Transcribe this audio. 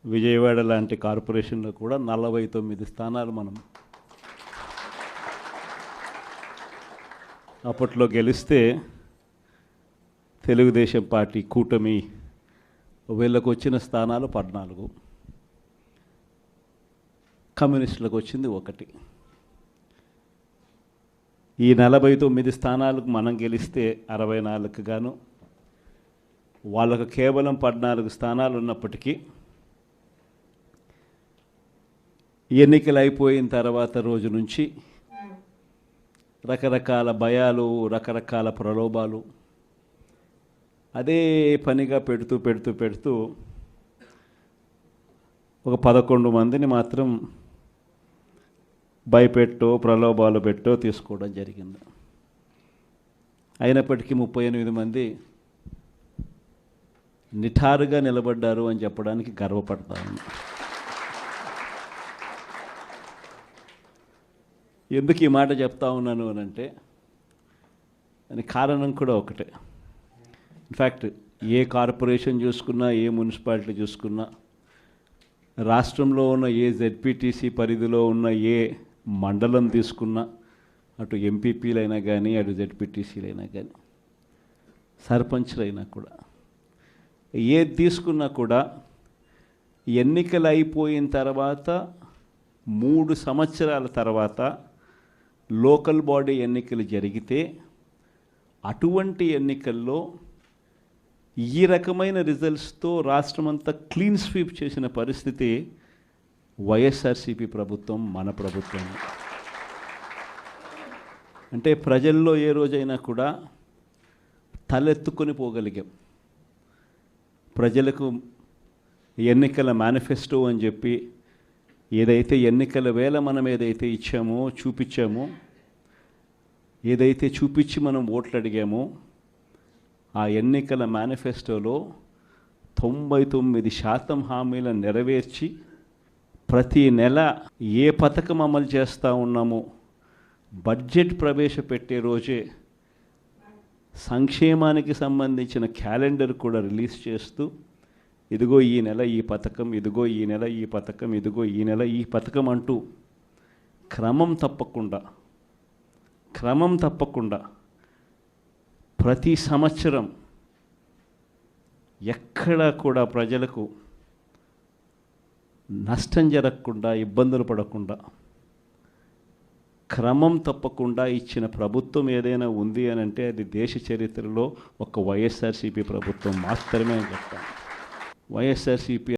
విజయవాడ లాంటి కార్పొరేషన్లో కూడా 49 స్థానాలు మనం అప్పట్లో గెలిస్తే తెలుగుదేశం పార్టీ కూటమి వీళ్ళకు వచ్చిన స్థానాలు 14, కమ్యూనిస్టులకు వచ్చింది 1. ఈ 49 స్థానాలకు మనం గెలిస్తే 64కు గాను వాళ్ళకు కేవలం 14 స్థానాలు ఉన్నప్పటికీ ఎన్నికలు అయిపోయిన తర్వాత రోజు నుంచి రకరకాల భయాలు, రకరకాల ప్రలోభాలు అదే పనిగా పెడుతూ ఒక 11 మందిని మాత్రం భయపెట్టో ప్రలోభాలు పెట్టో తీసుకోవడం జరిగింది. అయినప్పటికీ 38 మంది నిఠారుగా నిలబడ్డారు అని చెప్పడానికి గర్వపడతాను. ఎందుకు ఈ మాట చెప్తా ఉన్నాను అని అంటే దానికి కారణం కూడా ఒకటే. ఇన్ఫ్యాక్ట్ ఏ కార్పొరేషన్ చూసుకున్నా, ఏ మున్సిపాలిటీ చూసుకున్నా, రాష్ట్రంలో ఉన్న ఏ జెడ్పీటీసీ పరిధిలో ఉన్న ఏ మండలం తీసుకున్నా, అటు ఎంపీపీలైనా కానీ, అటు జెడ్పీటీసీలైనా కానీ, సర్పంచ్లైనా కూడా, ఏది తీసుకున్నా కూడా ఎన్నికలు అయిపోయిన తర్వాత 3 సంవత్సరాల తర్వాత లోకల్ బాడీ ఎన్నికలు జరిగితే అటువంటి ఎన్నికల్లో ఈ రకమైన రిజల్ట్స్తో రాష్ట్రమంతా క్లీన్ స్వీప్ చేసిన పరిస్థితి వైఎస్ఆర్సీపీ ప్రభుత్వం, మన ప్రభుత్వం. అంటే ప్రజల్లో ఏ రోజైనా కూడా తలెత్తుకొని పోగలిగాం. ప్రజలకు ఎన్నికల మేనిఫెస్టో అని చెప్పి ఏదైతే ఎన్నికల వేళ మనం ఏదైతే ఇచ్చామో, చూపించామో, ఏదైతే చూపించి మనం ఓట్లు అడిగామో, ఆ ఎన్నికల మేనిఫెస్టోలో 99% హామీలను నెరవేర్చి ప్రతి నెల ఏ పథకం అమలు చేస్తూ ఉన్నామో బడ్జెట్ ప్రవేశపెట్టే రోజే సంక్షేమానికి సంబంధించిన క్యాలెండర్ కూడా రిలీజ్ చేస్తూ, ఇదిగో ఈ నెల ఈ పథకం, ఇదిగో ఈ నెల ఈ పథకం, ఇదిగో ఈ నెల ఈ పథకం అంటూ క్రమం తప్పకుండా ప్రతి సంవత్సరం ఎక్కడా కూడా ప్రజలకు నష్టం జరగకుండా, ఇబ్బందులు పడకుండా, క్రమం తప్పకుండా ఇచ్చిన ప్రభుత్వం ఏదైనా ఉంది అని అంటే అది దేశ చరిత్రలో ఒక వైఎస్ఆర్సీపీ ప్రభుత్వం మాత్రమే అని చెప్తాను. వైఎస్ఆర్సీపీ